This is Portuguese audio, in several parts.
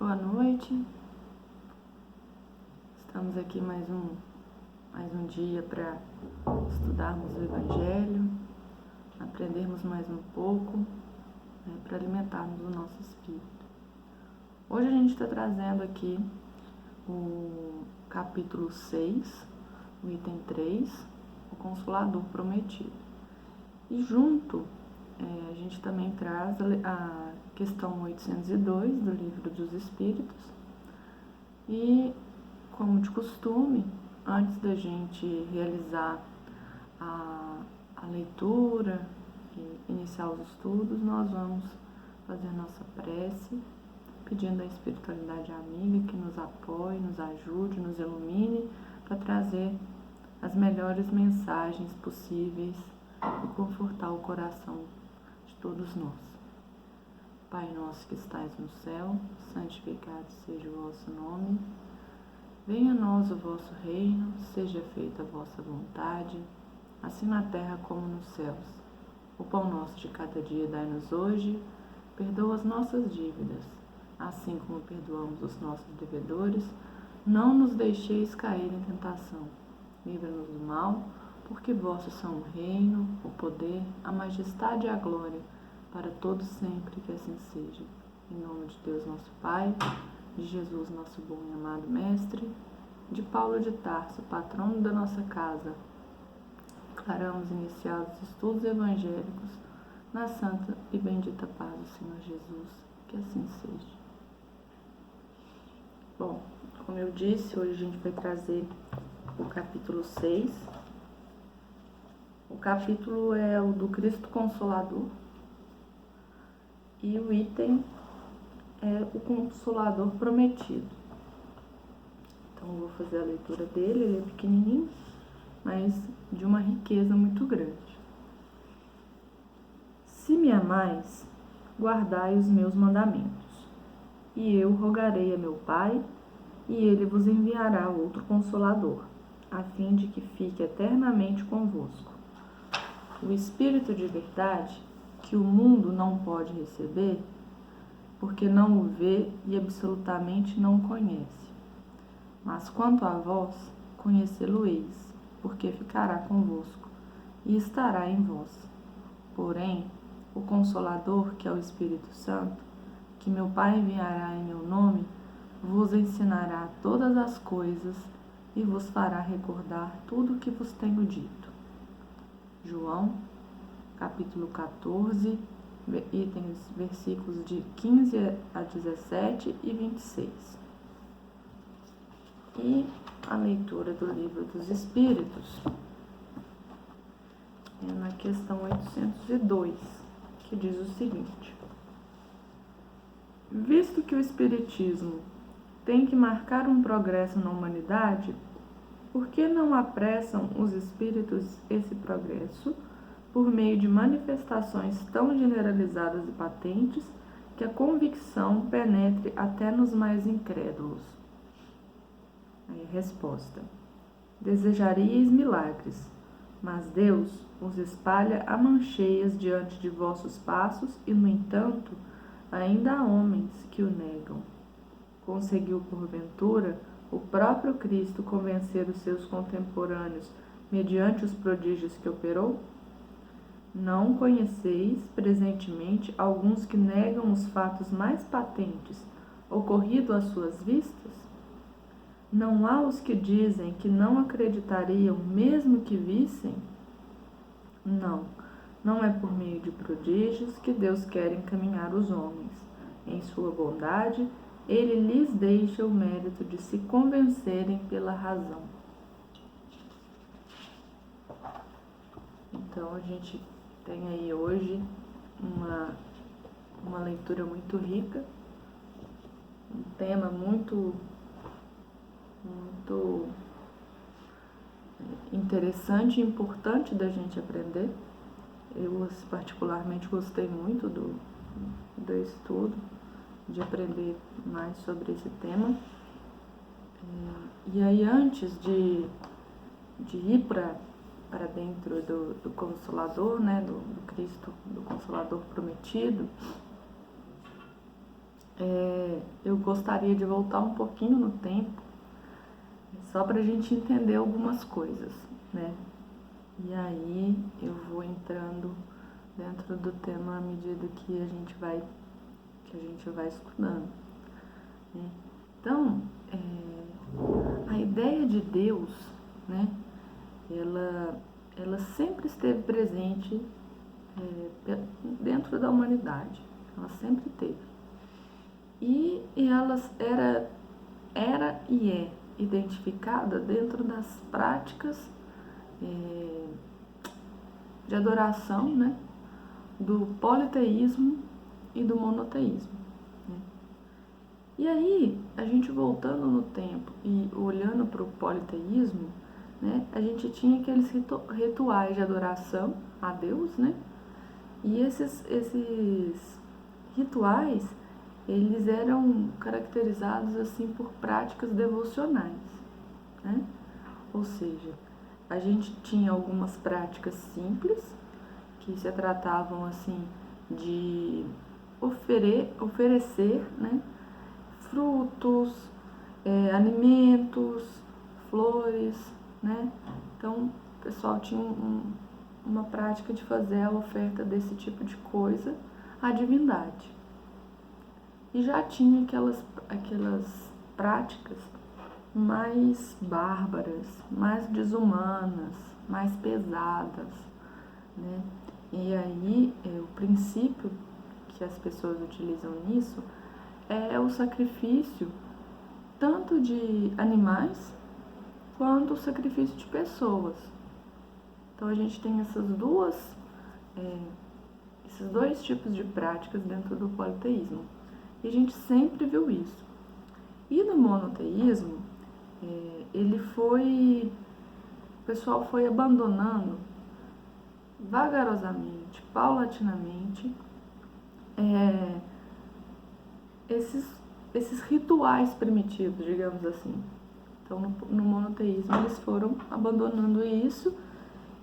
Boa noite. Estamos aqui mais um dia para estudarmos o Evangelho, aprendermos mais um pouco, para alimentarmos o nosso espírito. Hoje a gente está trazendo aqui o capítulo 6, o item 3, o Consolador Prometido. E junto a gente também traz a questão 802 do Livro dos Espíritos. E, como de costume, antes da gente realizar a leitura e iniciar os estudos, nós vamos fazer nossa prece, pedindo à espiritualidade amiga que nos apoie, nos ajude, nos ilumine para trazer as melhores mensagens possíveis e confortar o coração de todos nós. Pai nosso que estais no céu, santificado seja o vosso nome. Venha a nós o vosso reino, seja feita a vossa vontade, assim na terra como nos céus. O pão nosso de cada dia dai-nos hoje, perdoa as nossas dívidas, assim como perdoamos os nossos devedores. Não nos deixeis cair em tentação, livra-nos do mal, porque vossos são o reino, o poder, a majestade e a glória, para todos sempre, que assim seja. Em nome de Deus nosso Pai, de Jesus nosso bom e amado Mestre, de Paulo de Tarso, patrono da nossa casa, declaramos iniciados os estudos evangélicos na santa e bendita paz do Senhor Jesus, que assim seja. Bom, como eu disse, hoje a gente vai trazer o capítulo 6. O capítulo é o do Cristo Consolador e o item é o Consolador Prometido. Então eu vou fazer a leitura dele, ele é pequenininho, mas de uma riqueza muito grande. Se me amais, guardai os meus mandamentos, e eu rogarei a meu Pai, e ele vos enviará outro Consolador, a fim de que fique eternamente convosco. O Espírito de verdade, que o mundo não pode receber, porque não o vê e absolutamente não o conhece. Mas quanto a vós, conhecê-lo-eis, porque ficará convosco e estará em vós. Porém, o Consolador, que é o Espírito Santo, que meu Pai enviará em meu nome, vos ensinará todas as coisas e vos fará recordar tudo o que vos tenho dito. João, capítulo 14, itens, versículos de 15 a 17 e 26. E a leitura do Livro dos Espíritos é na questão 802, que diz o seguinte: visto que o Espiritismo tem que marcar um progresso na humanidade, por que não apressam os espíritos esse progresso por meio de manifestações tão generalizadas e patentes que a convicção penetre até nos mais incrédulos? Aí a resposta: desejaríeis milagres, mas Deus os espalha a mancheias diante de vossos passos e, no entanto, ainda há homens que o negam. Conseguiu, porventura, o próprio Cristo convencer os seus contemporâneos mediante os prodígios que operou? Não conheceis, presentemente, alguns que negam os fatos mais patentes ocorridos às suas vistas? Não há os que dizem que não acreditariam mesmo que vissem? Não é por meio de prodígios que Deus quer encaminhar os homens. Em sua bondade, Ele lhes deixa o mérito de se convencerem pela razão. Então a gente tem aí hoje uma leitura muito rica, um tema muito interessante e importante da gente aprender. Eu particularmente gostei muito do estudo, de aprender mais sobre esse tema. E aí, antes de ir para dentro do Consolador, né, do Cristo, do Consolador Prometido, eu gostaria de voltar um pouquinho no tempo, só para a gente entender algumas coisas, né? E aí eu vou entrando dentro do tema à medida que a gente vai estudando, né? Então, a ideia de Deus, né? Ela sempre esteve presente dentro da humanidade. Ela sempre teve. E ela era e é identificada dentro das práticas de adoração, né, do politeísmo e do monoteísmo, né? E aí, a gente voltando no tempo e olhando para o politeísmo, né, a gente tinha aqueles rituais de adoração a Deus, né? E esses rituais, eles eram caracterizados assim por práticas devocionais, né? Ou seja, a gente tinha algumas práticas simples que se tratavam assim de oferecer, né, frutos, alimentos, flores, né? Então o pessoal tinha uma prática de fazer a oferta desse tipo de coisa à divindade. E já tinha aquelas práticas mais bárbaras, mais desumanas, mais pesadas, né? E aí o princípio que as pessoas utilizam nisso é o sacrifício tanto de animais quanto o sacrifício de pessoas. Então a gente tem esses dois tipos de práticas dentro do politeísmo. E a gente sempre viu isso. E no monoteísmo, o pessoal foi abandonando vagarosamente, paulatinamente, esses rituais primitivos, digamos assim. Então, no monoteísmo, eles foram abandonando isso,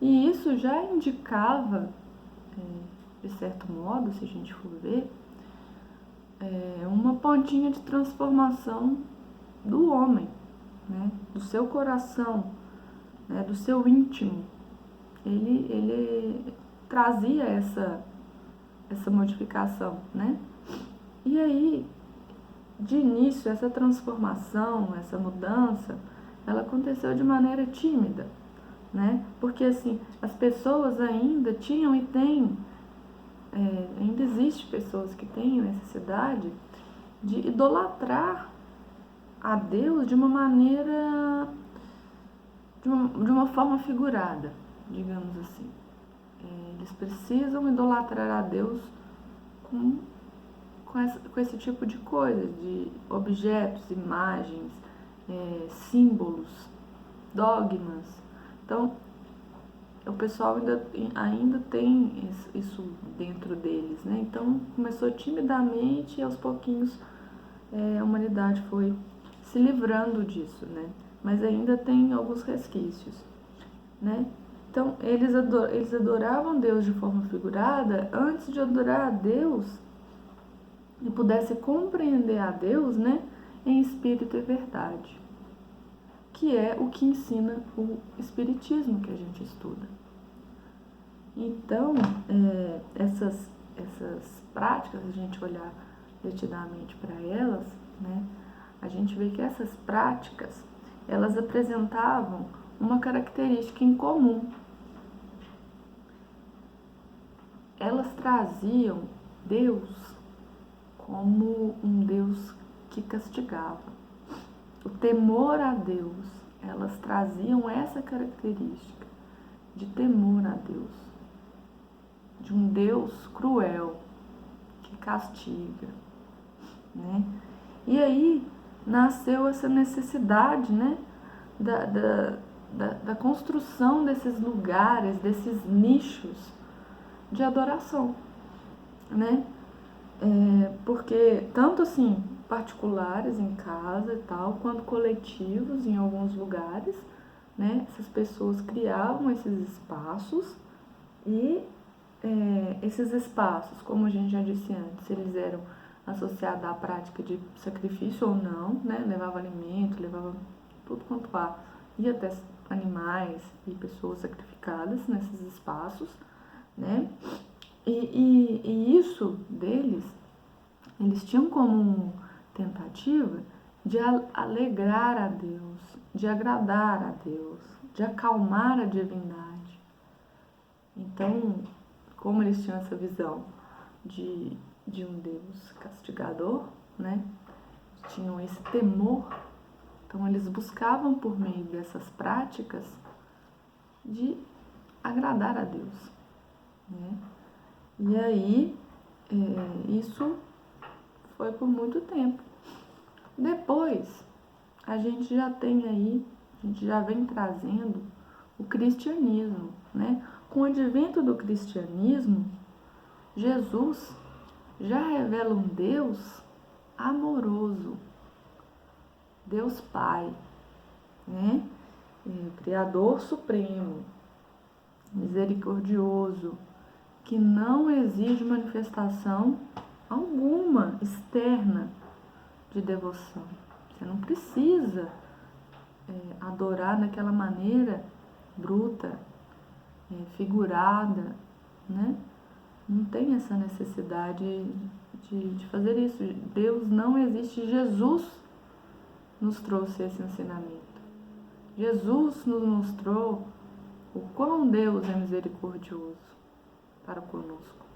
e isso já indicava, de certo modo, se a gente for ver, uma pontinha de transformação do homem, né? Do seu coração, né? Do seu íntimo. Ele trazia essa modificação, né? E aí, de início, essa transformação, essa mudança, ela aconteceu de maneira tímida, né? Porque assim, as pessoas ainda tinham e têm, ainda existe pessoas que têm necessidade de idolatrar a Deus de uma maneira, de uma forma figurada, digamos assim. Eles precisam idolatrar a Deus com esse tipo de coisa, de objetos, imagens, símbolos, dogmas. Então, o pessoal ainda tem isso dentro deles, né? Então, começou timidamente e aos pouquinhos a humanidade foi se livrando disso, né? Mas ainda tem alguns resquícios, né? Então, eles adoravam Deus de forma figurada antes de adorar a Deus e pudesse compreender a Deus, né, em espírito e verdade, que é o que ensina o espiritismo que a gente estuda. Então, essas práticas, a gente olhar detidamente para elas, né, a gente vê que essas práticas, elas apresentavam uma característica em comum. Elas traziam Deus como um Deus que castigava. O temor a Deus, elas traziam essa característica de temor a Deus, de um Deus cruel que castiga, né? E aí nasceu essa necessidade, né, da construção desses lugares, desses nichos de adoração, né? Porque tanto assim particulares em casa e tal, quanto coletivos em alguns lugares, né? Essas pessoas criavam esses espaços e esses espaços, como a gente já disse antes, eles eram associada à prática de sacrifício ou não, né? Levava alimento, levava tudo quanto há. Ia até animais e pessoas sacrificadas nesses espaços, né? E isso deles, eles tinham como tentativa de alegrar a Deus, de agradar a Deus, de acalmar a divindade. Então, como eles tinham essa visão de um Deus castigador, né? Tinham esse temor, então eles buscavam por meio dessas práticas de agradar a Deus, né? E aí, isso foi por muito tempo. Depois, a gente já vem trazendo o cristianismo, né? Com o advento do cristianismo, Jesus já revela um Deus amoroso, Deus Pai, né? Criador supremo, misericordioso, que não exige manifestação alguma externa de devoção. Você não precisa adorar daquela maneira bruta, figurada, né? Não tem essa necessidade de fazer isso. Deus não existe. Jesus nos trouxe esse ensinamento. Jesus nos mostrou o quão Deus é misericordioso para conosco,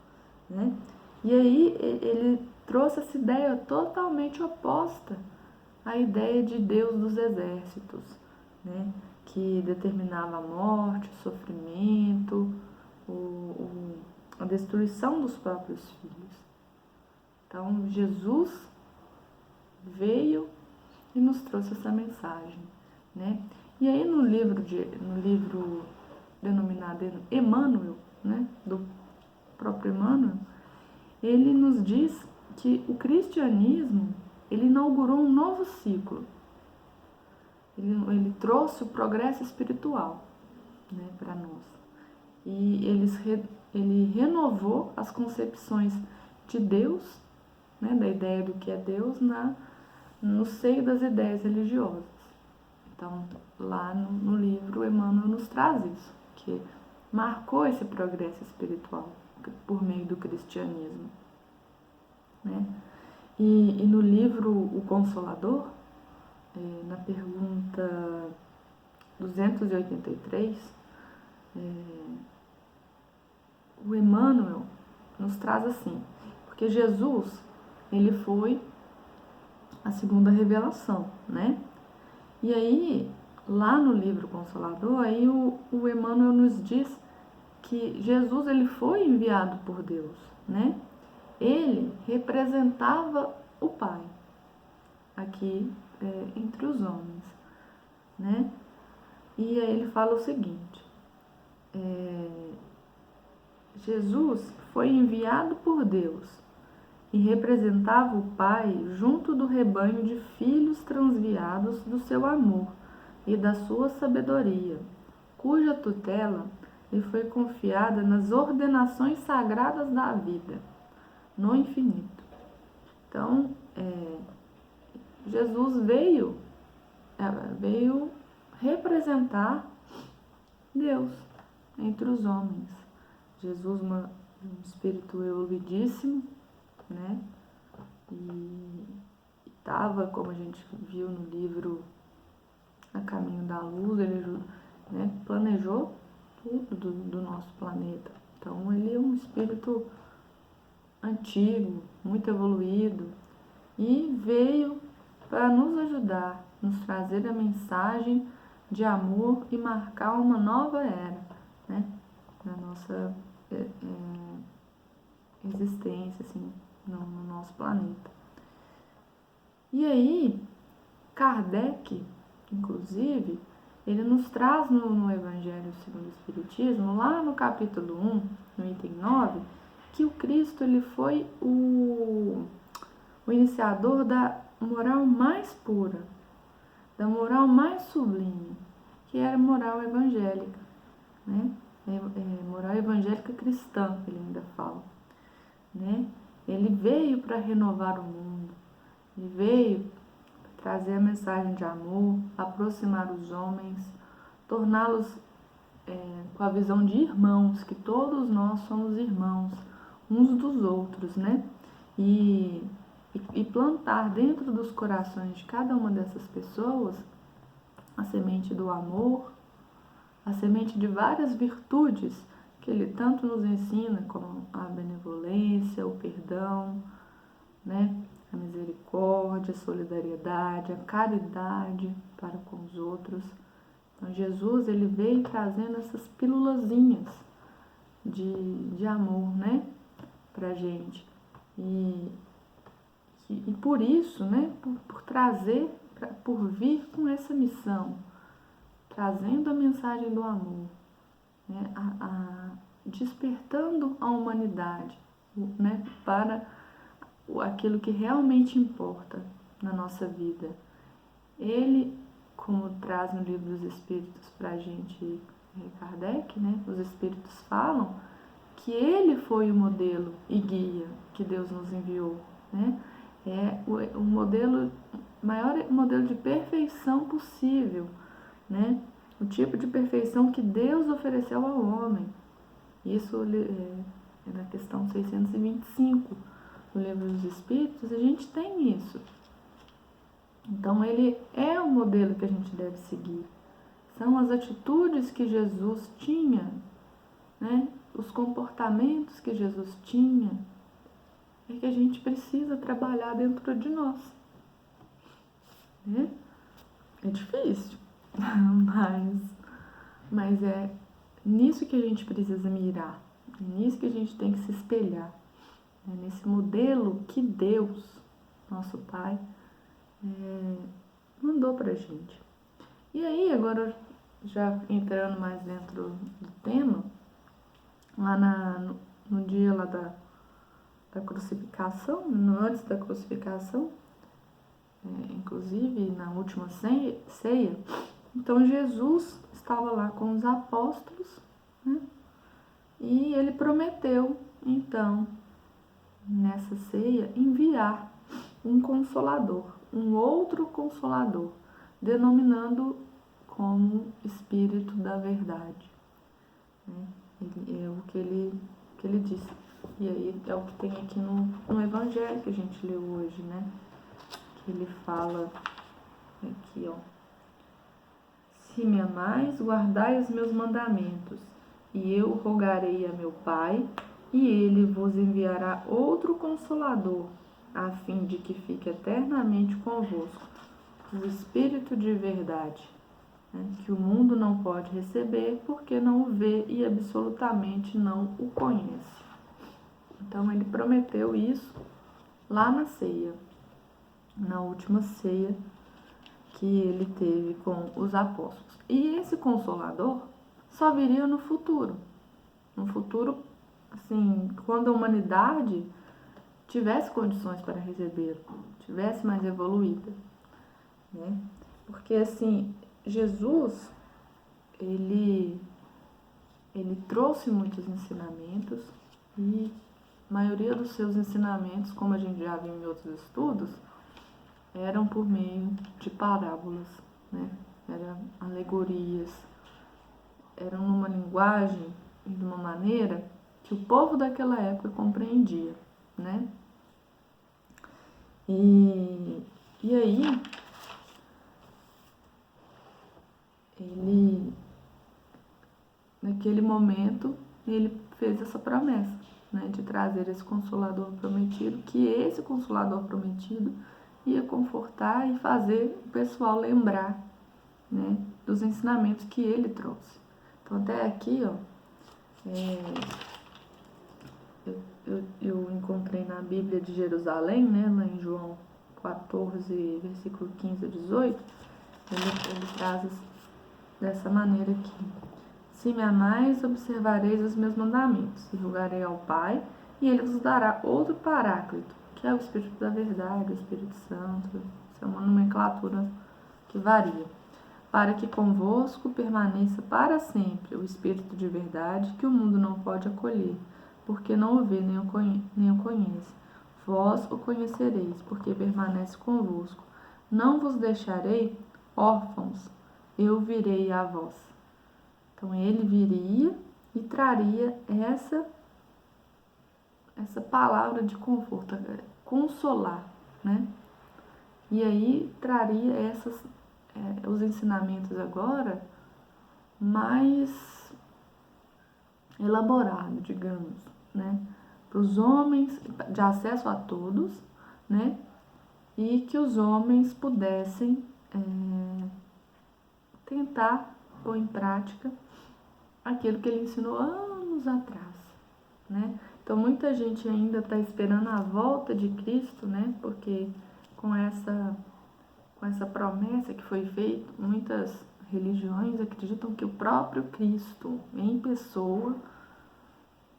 né? E aí ele trouxe essa ideia totalmente oposta à ideia de Deus dos exércitos, né? Que determinava a morte, o sofrimento, a destruição dos próprios filhos. Então Jesus veio e nos trouxe essa mensagem, né? E aí no livro denominado Emmanuel, né, do próprio Emmanuel, ele nos diz que o cristianismo, ele inaugurou um novo ciclo. Ele trouxe o progresso espiritual, né, para nós. E ele renovou as concepções de Deus, né, da ideia do que é Deus, no seio das ideias religiosas. Então, lá no livro, Emmanuel nos traz isso, que marcou esse progresso espiritual por meio do cristianismo, né? E no livro O Consolador, na pergunta 283, o Emmanuel nos traz assim, porque Jesus, ele foi a segunda revelação, né? E aí, lá no livro Consolador, aí o Emmanuel nos diz que Jesus, ele foi enviado por Deus, né? Ele representava o Pai aqui entre os homens, né? E aí ele fala o seguinte, Jesus foi enviado por Deus e representava o Pai junto do rebanho de filhos transviados do seu amor e da sua sabedoria, cuja tutela lhe foi confiada nas ordenações sagradas da vida, no infinito. Então, Jesus veio representar Deus entre os homens. Jesus, um espírito evoluidíssimo, né? E estava, como a gente viu no livro A Caminho da Luz, ele, né, planejou tudo do nosso planeta. Então, ele é um espírito antigo, muito evoluído, e veio para nos ajudar, nos trazer a mensagem de amor e marcar uma nova era, né, na nossa existência, assim, no nosso planeta. E aí, Kardec, inclusive, ele nos traz no Evangelho segundo o Espiritismo, lá no capítulo 1, no item 9, que o Cristo, ele foi o iniciador da moral mais pura, da moral mais sublime, que era a moral evangélica, né? Moral evangélica cristã, ele ainda fala, né? Ele veio para renovar o mundo, ele veio para trazer a mensagem de amor, aproximar os homens, torná-los com a visão de irmãos, que todos nós somos irmãos uns dos outros, né? E plantar dentro dos corações de cada uma dessas pessoas a semente do amor, a semente de várias virtudes que ele tanto nos ensina, como a benevolência, o perdão, né? A misericórdia, a solidariedade, a caridade para com os outros. Então, Jesus, ele veio trazendo essas pílulazinhas de amor, né, pra gente. E por isso, né, por trazer, por vir com essa missão, trazendo a mensagem do amor, né, despertando a humanidade, né, para aquilo que realmente importa na nossa vida. Ele, como traz no Livro dos Espíritos para a gente, Kardec, né, os Espíritos falam que ele foi o modelo e guia que Deus nos enviou, né? É o modelo, maior modelo de perfeição possível, né? O tipo de perfeição que Deus ofereceu ao homem. Isso é na questão 625 do Livro dos Espíritos, a gente tem isso. Então, ele é o modelo que a gente deve seguir. São as atitudes que Jesus tinha, né? Os comportamentos que Jesus tinha, é que a gente precisa trabalhar dentro de nós, né? É difícil, mas é nisso que a gente precisa mirar, é nisso que a gente tem que se espelhar, é nesse modelo que Deus, nosso Pai, mandou pra gente. E aí, agora já entrando mais dentro do tema, lá no dia lá da crucificação, antes da crucificação, inclusive na última ceia, então Jesus estava lá com os apóstolos, né? E ele prometeu, então, nessa ceia, enviar um consolador, um outro consolador, denominando como Espírito da Verdade, né? É o que ele disse. E aí é o que tem aqui no Evangelho que a gente leu hoje, né? Que ele fala aqui, ó. Se me amais, guardai os meus mandamentos, e eu rogarei a meu Pai, e ele vos enviará outro Consolador, a fim de que fique eternamente convosco, o Espírito de verdade, né, que o mundo não pode receber, porque não o vê e absolutamente não o conhece. Então, ele prometeu isso lá na ceia, na última ceia que ele teve com os apóstolos. E esse Consolador só viria no futuro. No futuro, assim, quando a humanidade tivesse condições para recebê-lo, tivesse mais evoluída, né? Porque, assim, Jesus, ele trouxe muitos ensinamentos e a maioria dos seus ensinamentos, como a gente já viu em outros estudos, eram por meio de parábolas, né? Eram alegorias, eram numa linguagem e de uma maneira que o povo daquela época compreendia, né? E aí, ele, naquele momento, ele fez essa promessa, né, de trazer esse Consolador prometido, que esse Consolador prometido ia confortar e fazer o pessoal lembrar, né, dos ensinamentos que ele trouxe. Então, até aqui, ó, eu encontrei na Bíblia de Jerusalém, né, lá em João 14, versículo 15 a 18, ele traz dessa maneira aqui. Se me amais, observareis os meus mandamentos, e rogarei ao Pai, e ele vos dará outro Paráclito, que é o Espírito da Verdade, o Espírito Santo. Isso é uma nomenclatura que varia. Para que convosco permaneça para sempre o Espírito de Verdade, que o mundo não pode acolher, porque não o vê nem o conhece. vós o conhecereis, porque permanece convosco. Não vos deixarei órfãos, eu virei a vós. Então ele viria e traria essa palavra de conforto, consolar, né? E aí traria os ensinamentos agora mais elaborado, digamos, né? Para os homens, de acesso a todos, né? E que os homens pudessem tentar pôr em prática aquilo que ele ensinou anos atrás, né? Então muita gente ainda está esperando a volta de Cristo, né? Porque com essa promessa que foi feita, muitas religiões acreditam que o próprio Cristo, em pessoa,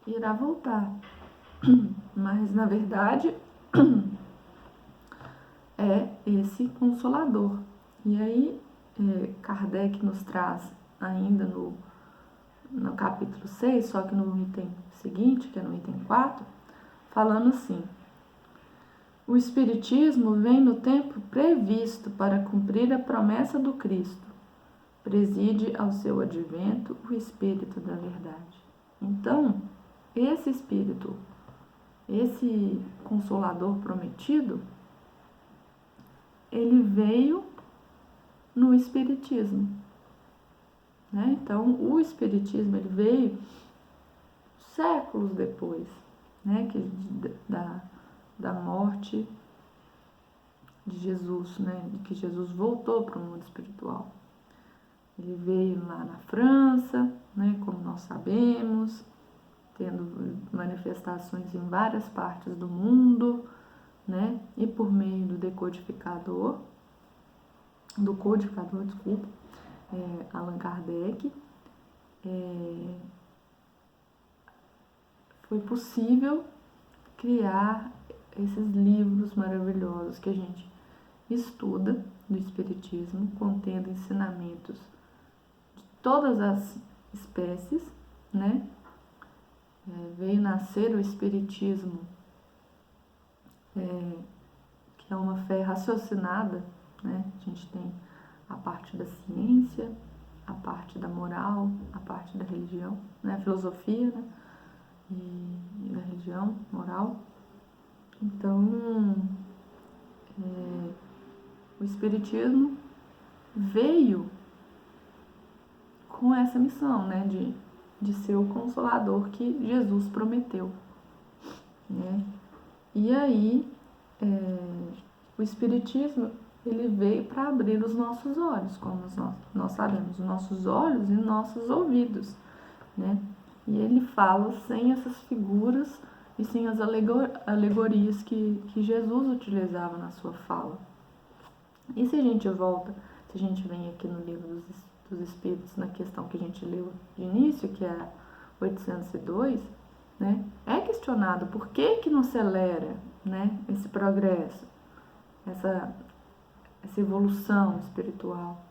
irá voltar. Mas, na verdade, é esse Consolador. E aí, Kardec nos traz ainda no capítulo 6, só que no item seguinte, que é no item 4, falando assim: o Espiritismo vem no tempo previsto para cumprir a promessa do Cristo. Preside ao seu advento o Espírito da Verdade. Então, esse Espírito, esse Consolador prometido, ele veio no Espiritismo, né? Então, o Espiritismo ele veio séculos depois, né? Da morte de Jesus, né? De que Jesus voltou para o mundo espiritual. Ele veio lá na França, né? Como nós sabemos, tendo manifestações em várias partes do mundo, né? E por meio do codificador, desculpa, Allan Kardec, foi possível criar esses livros maravilhosos que a gente estuda do Espiritismo, contendo ensinamentos de todas as espécies, né? Veio nascer o Espiritismo, que é uma fé raciocinada, né? A gente tem a parte da ciência, a parte da moral, a parte da religião, né? A filosofia, né? E da religião, moral. Então, o Espiritismo veio com essa missão, né? De ser o Consolador que Jesus prometeu, né? E aí, o Espiritismo, ele veio para abrir os nossos olhos, como nós sabemos, os nossos olhos e nossos ouvidos, né? E ele fala sem essas figuras e sem as alegorias que Jesus utilizava na sua fala. E se a gente vem aqui no livro dos Espíritos, na questão que a gente leu de início, que é 802, né? É questionado por que não acelera, né, esse progresso, essa evolução espiritual,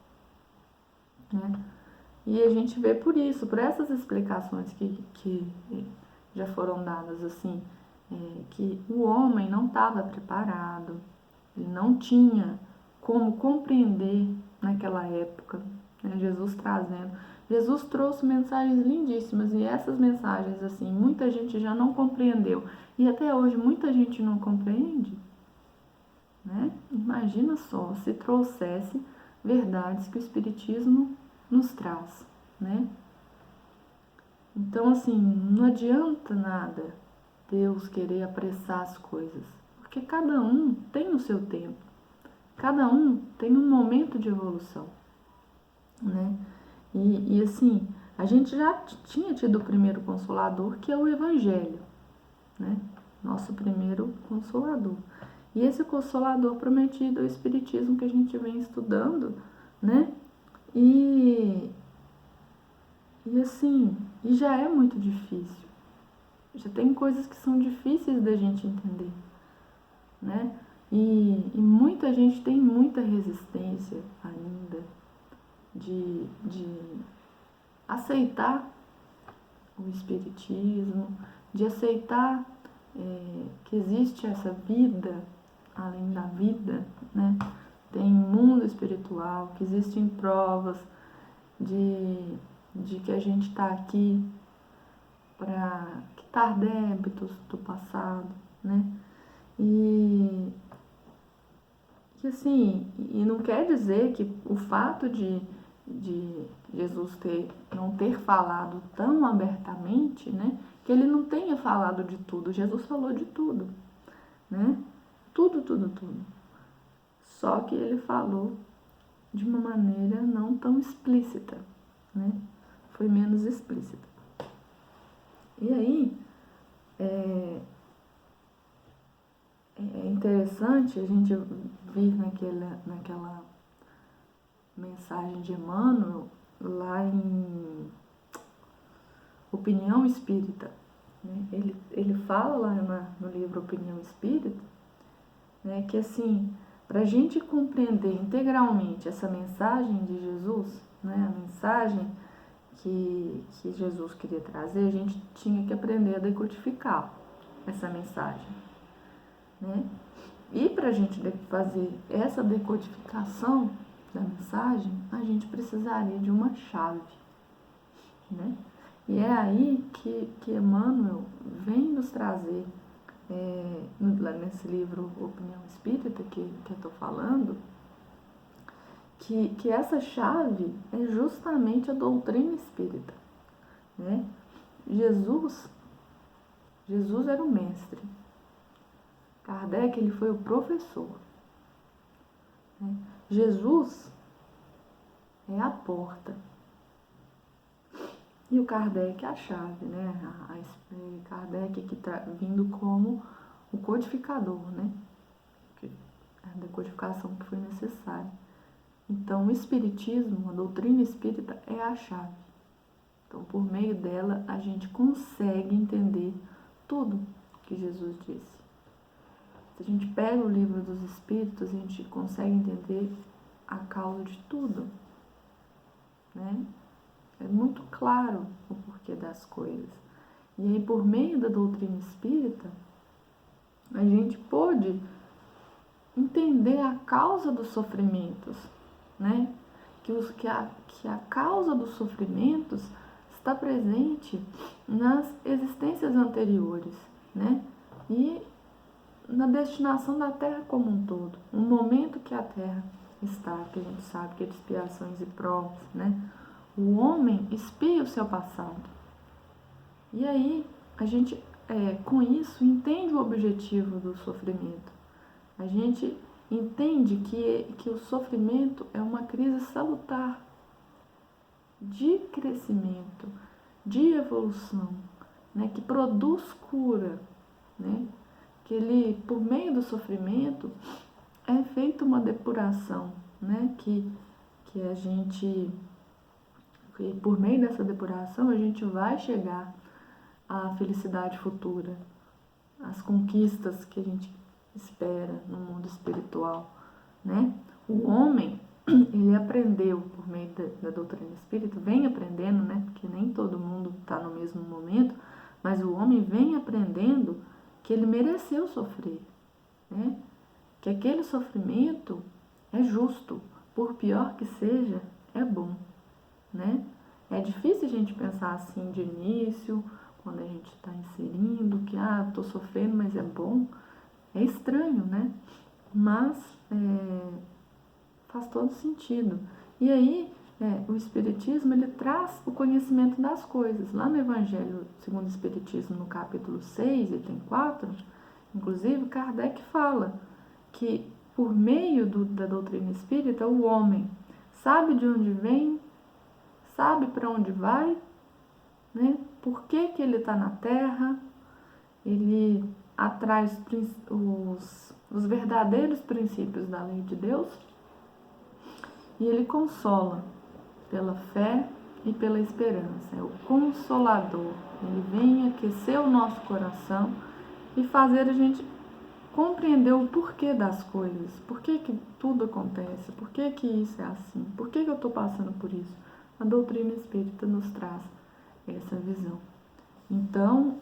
né? E a gente vê por isso, por essas explicações que já foram dadas, assim, que o homem não estava preparado, ele não tinha como compreender naquela época, né? Jesus trouxe mensagens lindíssimas, e essas mensagens, assim, muita gente já não compreendeu, e até hoje muita gente não compreende, né? Imagina só se trouxesse verdades que o Espiritismo nos traz, né? Então, assim, não adianta nada Deus querer apressar as coisas, porque cada um tem o seu tempo, cada um tem um momento de evolução, né? E assim, a gente já tinha tido o primeiro Consolador, que é o Evangelho, né? Nosso primeiro Consolador. E esse Consolador prometido é o Espiritismo que a gente vem estudando, né? E assim, já é muito difícil. Já tem coisas que são difíceis da gente entender, né? E muita gente tem muita resistência ainda de aceitar o Espiritismo, de aceitar que existe essa vida além da vida, né? Tem mundo espiritual, que existem provas de que a gente está aqui para quitar débitos do passado, né? E assim, e não quer dizer que o fato de Jesus não ter falado tão abertamente, né? Que ele não tenha falado de tudo. Jesus falou de tudo, né? Tudo, tudo, tudo. Só que ele falou de uma maneira não tão explícita, né? Foi menos explícita. E aí, é interessante a gente vir naquela mensagem de Emmanuel, lá em Opinião Espírita, né? Ele fala lá no livro Opinião Espírita, né, que assim, para a gente compreender integralmente essa mensagem de Jesus, né, a mensagem que Jesus queria trazer, a gente tinha que aprender a decodificar essa mensagem, né? E para a gente fazer essa decodificação da mensagem, a gente precisaria de uma chave, né? E é aí que Emmanuel vem nos trazer, nesse livro Opinião Espírita que eu estou falando, que essa chave é justamente a doutrina espírita, né? Jesus era o mestre. Kardec, ele foi o professor, né? Jesus é a porta. E o Kardec é a chave, né? Kardec aqui está vindo como o codificador, né? A decodificação que foi necessária. Então, o Espiritismo, a doutrina espírita, é a chave. Então, por meio dela, a gente consegue entender tudo que Jesus disse. Se a gente pega o livro dos Espíritos, a gente consegue entender a causa de tudo, né? É muito claro o porquê das coisas. E aí, por meio da doutrina espírita, a gente pôde entender a causa dos sofrimentos, né? Que a causa dos sofrimentos está presente nas existências anteriores, né? E na destinação da Terra como um todo. No momento que a Terra está, que a gente sabe que é de expiações e provas, né? O homem expia o seu passado. E aí, a gente, com isso, entende o objetivo do sofrimento. A gente entende que o sofrimento é uma crise salutar de crescimento, de evolução, né, que produz cura, né, que ele, por meio do sofrimento, é feita uma depuração, né, que a gente, que por meio dessa depuração, a gente vai chegar à felicidade futura, às conquistas que a gente espera no mundo espiritual, né? O homem, ele aprendeu por meio da doutrina espírita, vem aprendendo, né? Porque nem todo mundo está no mesmo momento, mas o homem vem aprendendo que ele mereceu sofrer, né? Que aquele sofrimento é justo, por pior que seja, é bom, né? É difícil a gente pensar assim de início, quando a gente está inserindo, que estou sofrendo, mas é bom. É estranho, né? Mas faz todo sentido. E aí, o Espiritismo, ele traz o conhecimento das coisas. Lá no Evangelho segundo o Espiritismo, no capítulo 6, item 4, inclusive, Kardec fala que, por meio da doutrina espírita, o homem sabe de onde vem, sabe para onde vai, né? Por que ele está na Terra, ele atrai os verdadeiros princípios da lei de Deus e ele consola pela fé e pela esperança. É o Consolador. Ele vem aquecer o nosso coração e fazer a gente compreender o porquê das coisas, por que tudo acontece, por que isso é assim, por que eu estou passando por isso. A doutrina espírita nos traz essa visão. Então,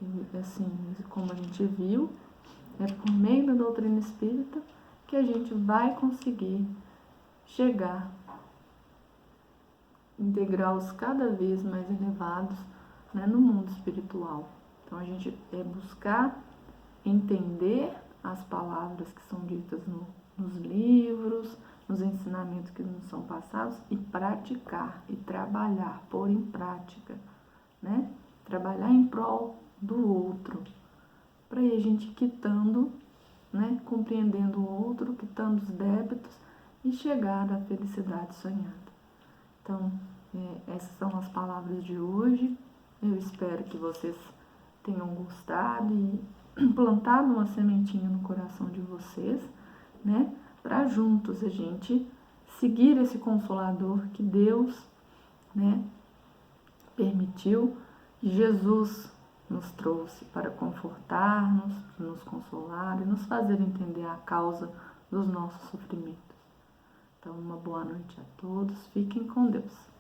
E, assim, como a gente viu, é por meio da doutrina espírita que a gente vai conseguir chegar em degraus cada vez mais elevados, né, no mundo espiritual. Então a gente buscar entender as palavras que são ditas nos livros, nos ensinamentos que nos são passados e praticar e trabalhar, pôr em prática, né? Trabalhar em prol do outro, para ir a gente quitando, né? Compreendendo o outro, quitando os débitos e chegar à felicidade sonhada. Então, essas são as palavras de hoje. Eu espero que vocês tenham gostado e plantado uma sementinha no coração de vocês, né? Para juntos a gente seguir esse Consolador que Deus, né, permitiu, que Jesus nos trouxe para confortar-nos, nos consolar e nos fazer entender a causa dos nossos sofrimentos. Então, uma boa noite a todos. Fiquem com Deus.